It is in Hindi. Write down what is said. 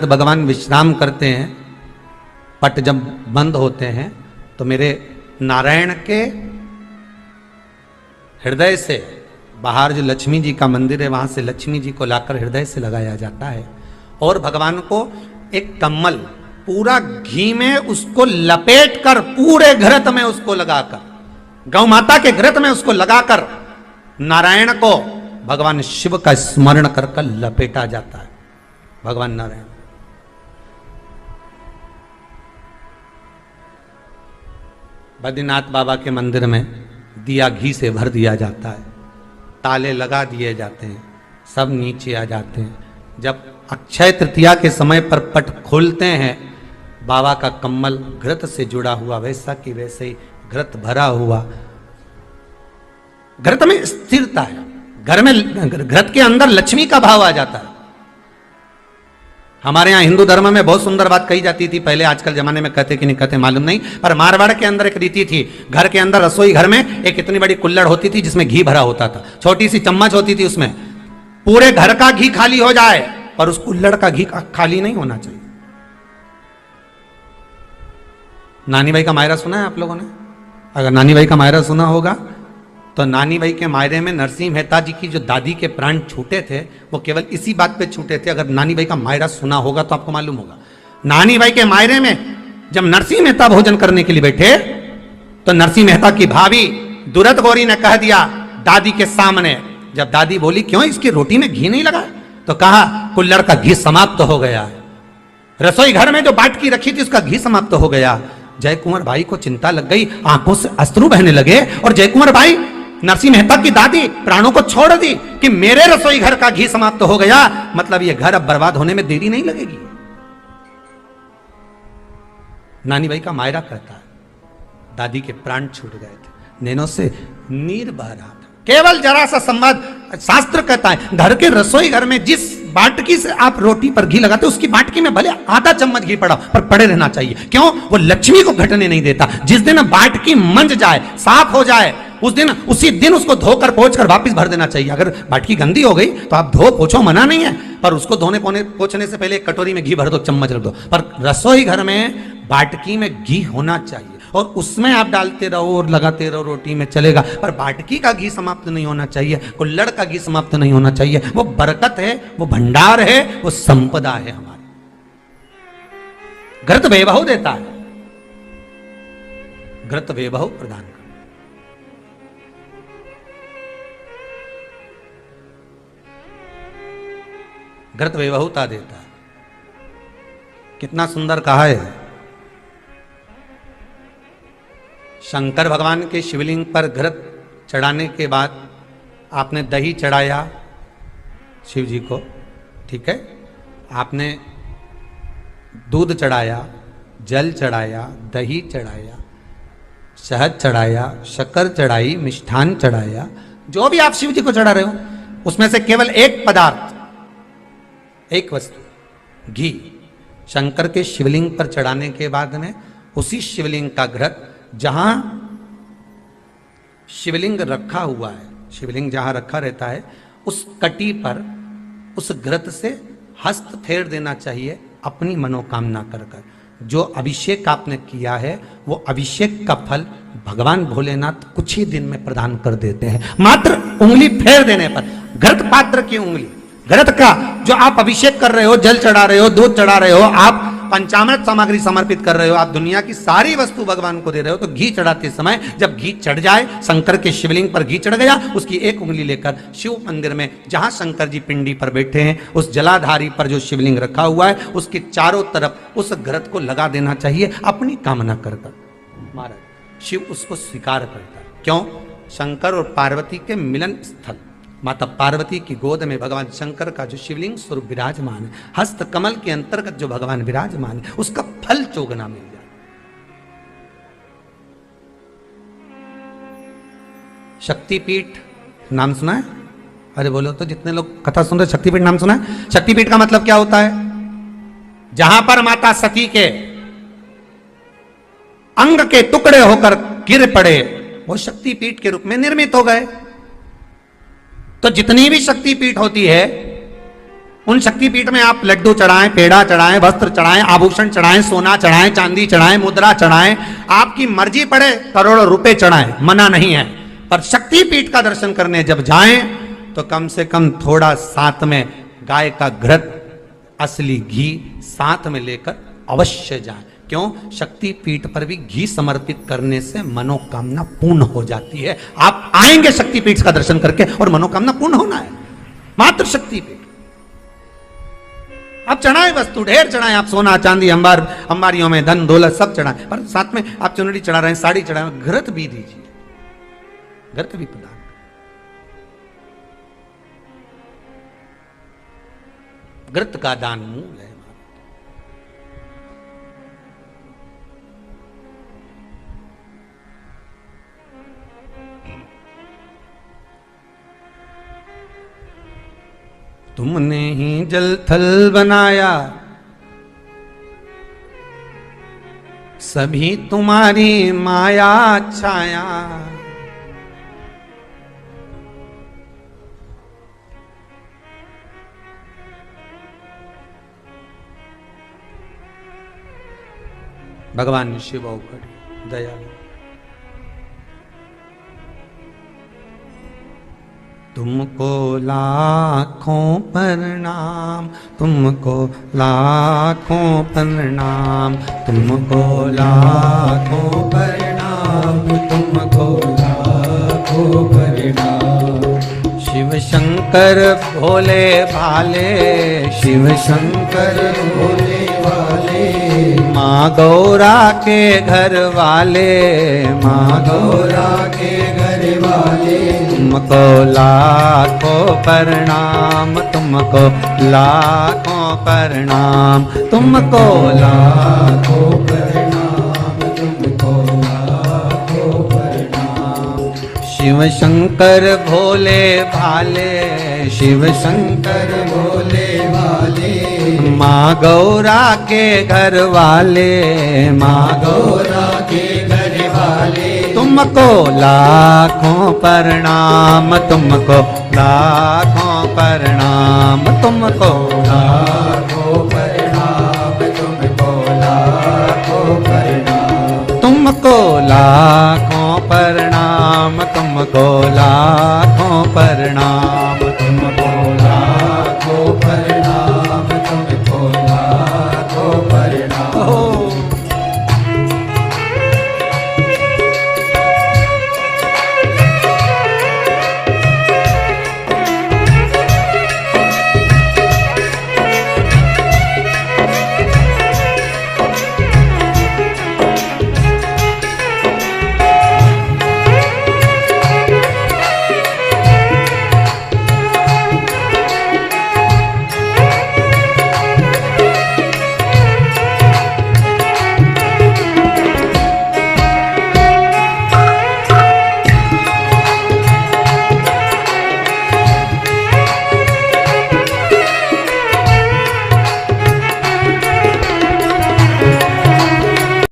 भगवान विश्राम करते हैं, पट जब बंद होते हैं तो मेरे नारायण के हृदय से बाहर जो लक्ष्मी जी का मंदिर है वहां से लक्ष्मी जी को लाकर हृदय से लगाया जाता है और भगवान को एक कम्मल पूरा घी में उसको लपेट कर पूरे घृत में उसको लगाकर, गौ माता के घृत में उसको लगाकर नारायण को भगवान शिव का स्मरण कर कर लपेटा जाता है। भगवान नारायण बद्रीनाथ बाबा के मंदिर में दिया घी से भर दिया जाता है, ताले लगा दिए जाते हैं, सब नीचे आ जाते हैं। जब अक्षय तृतीया के समय पर पट खोलते हैं, बाबा का कम्मल घृत से जुड़ा हुआ वैसा कि वैसे ही घृत भरा हुआ, घृत में स्थिरता है, घर में घृत के अंदर लक्ष्मी का भाव आ जाता है। हमारे यहाँ हिंदू धर्म में बहुत सुंदर बात कही जाती थी पहले, आजकल जमाने में कहते कि नहीं कहते मालूम नहीं, पर मारवाड़ के अंदर एक रीति थी, घर के अंदर रसोई घर में एक इतनी बड़ी कुल्हड़ होती थी जिसमें घी भरा होता था, छोटी सी चम्मच होती थी, उसमें पूरे घर का घी खाली हो जाए पर उस कुल्हड़ का घी खाली नहीं होना चाहिए। नानी भाई का मायरा सुना है आप लोगों ने? अगर नानी भाई का मायरा सुना होगा तो नानी भाई के मायरे में नरसिंह मेहता जी की जो दादी के प्राण छूटे थे वो केवल इसी बात पे छूटे थे। अगर नानी भाई का मायरा सुना होगा तो आपको मालूम होगा, नानी भाई के मायरे में जब नरसिंह मेहता भोजन करने के लिए बैठे तो नरसिंह मेहता की भाभी दुरत गौरी ने कह दिया दादी के सामने, जब दादी बोली क्यों इसकी रोटी में घी नहीं लगा, तो कहा कुल्हड़ का घी समाप्त हो गया है, रसोई घर में जो बाटकी रखी थी उसका घी समाप्त हो गया। जय कुंवर भाई को चिंता लग गई, आंखों से अश्रु बहने लगे और जय कुंवर भाई नरसिंह मेहता की दादी प्राणों को छोड़ दी कि मेरे रसोई घर का घी समाप्त हो गया, मतलब ये घर अब बर्बाद होने में देरी नहीं लगेगी। नानी भाई का मायरा कहता है दादी के प्राण छूट गए थे, नैनों से नीर बह रहा था, केवल जरा सा संवाद। शास्त्र कहता है घर के रसोई घर में जिस बाटकी से आप रोटी पर घी लगाते उसकी बाटकी में भले आधा चम्मच घी पड़ा पर पड़े रहना चाहिए, क्यों? वो लक्ष्मी को घटने नहीं देता। जिस दिन बाटकी मंज जाए, साफ हो जाए, उसी दिन उसको धोकर पोंछ कर वापस भर देना चाहिए। अगर बाटकी गंदी हो गई तो आप धो पोछो, मना नहीं है, पर उसको धोने पोछने से पहले एक कटोरी में घी भर दो, चम्मच रख दो। पर रसोई घर में बाटकी में घी होना चाहिए और उसमें आप डालते रहो और लगाते रहो, रोटी में चलेगा, पर बाटकी का घी समाप्त नहीं होना चाहिए, कुल्हड़ का घी समाप्त नहीं होना चाहिए। वो बरकत है, वो भंडार है, वो संपदा है हमारी। घृत वैभव देता है, घृत वैभव प्रदान कर। घृत वैभवता देता है। कितना सुंदर कहा है। शंकर भगवान के शिवलिंग पर घृत चढ़ाने के बाद आपने दही चढ़ाया शिव जी को, ठीक है, आपने दूध चढ़ाया, जल चढ़ाया, दही चढ़ाया, शहद चढ़ाया, शक्कर चढ़ाई, मिष्ठान चढ़ाया, जो भी आप शिव जी को चढ़ा रहे हो उसमें से केवल एक पदार्थ, एक वस्तु घी शंकर के शिवलिंग पर चढ़ाने के बाद में उसी शिवलिंग का घृत, जहां शिवलिंग रखा हुआ है, शिवलिंग जहां रखा रहता है उस कटी पर उस घृत से हस्त फेर देना चाहिए अपनी मनोकामना कर कर। जो अभिषेक आपने किया है वो अभिषेक का फल भगवान भोलेनाथ कुछ ही दिन में प्रदान कर देते हैं। मात्र उंगली फेर देने पर, घृत पात्र की उंगली, घृत का जो आप अभिषेक कर रहे हो, जल चढ़ा रहे हो, दूध चढ़ा रहे हो, आप पंचामृत सामग्री समर्पित कर रहे हो, आप दुनिया की सारी वस्तु भगवान को दे रहे हो, तो घी चढ़ाते समय जब घी चढ़ जाए, शंकर के शिवलिंग पर घी चढ़ गया, उसकी एक उंगली लेकर शिव मंदिर में जहां शंकर जी पिंडी पर बैठे हैं उस जलाधारी पर जो शिवलिंग रखा हुआ है उसके चारों तरफ उस घृत को लगा देना चाहिए अपनी कामना कर कर। महाराज शिव उसको स्वीकार करता है। क्यों? शंकर और पार्वती के मिलन स्थल माता पार्वती की गोद में भगवान शंकर का जो शिवलिंग स्वरूप विराजमान है, हस्त कमल के अंतर्गत जो भगवान विराजमान है, उसका फल चोगना मिल जाए। शक्तिपीठ नाम सुना है? अरे बोलो तो, जितने लोग कथा सुन रहे, शक्तिपीठ नाम सुना है? शक्तिपीठ का मतलब क्या होता है? जहां पर माता सती के अंग के टुकड़े होकर गिर पड़े वो शक्तिपीठ के रूप में निर्मित हो गए। तो जितनी भी शक्तिपीठ होती है उन शक्तिपीठ में आप लड्डू चढ़ाएं, पेड़ा चढ़ाएं, वस्त्र चढ़ाएं, आभूषण चढ़ाएं, सोना चढ़ाएं, चांदी चढ़ाएं, मुद्रा चढ़ाएं, आपकी मर्जी पड़े करोड़ों रुपए चढ़ाएं, मना नहीं है। पर शक्तिपीठ का दर्शन करने जब जाएं तो कम से कम थोड़ा साथ में गाय का घृत, असली घी साथ में लेकर अवश्य जाएं। क्यों? शक्तिपीठ पर भी घी समर्पित करने से मनोकामना पूर्ण हो जाती है। आप आएंगे शक्तिपीठ का दर्शन करके और मनोकामना पूर्ण होना है, मात्र शक्तिपीठ। आप चढ़ाएं वस्तु, ढेर चढ़ाएं, आप सोना चांदी अंबारियों में धन दौलत सब चढ़ाएं, पर साथ में आप चुनरी चढ़ा रहे हैं, साड़ी चढ़ाएं, घृत भी दीजिए, घृत भी प्रदान। घृत का दान मूल है। तुमने ही जल थल बनाया, सभी तुम्हारी माया छाया। भगवान शिव औखड़ दयालु। तुमको लाखों प्रणाम, तुमको लाखों प्रणाम, तुमको लाखों प्रणाम, तुमको लाखों प्रणाम। शिव शंकर भोले भाले, शिव शंकर भोले भाले, माँ गौरा के घर वाले, माँ गौरा के घर वाले। तुमको लाखों प्रणाम, तुमको लाखों प्रणाम, तुमको लाखों प्रणाम, तुमको लाखों प्रणाम। शिव शंकर भोले भाले, शिव शंकर भोले भाले, माँ गौरा के घर वाले, माँ गौरा के घर वाले। तुमको लाखों प्रणाम, तुमको लाखों प्रणाम, तुमको लाखों प्रणाम, तुमको लाखों प्रणाम, तुमको लाखों प्रणाम, तुमको लाखों प्रणाम।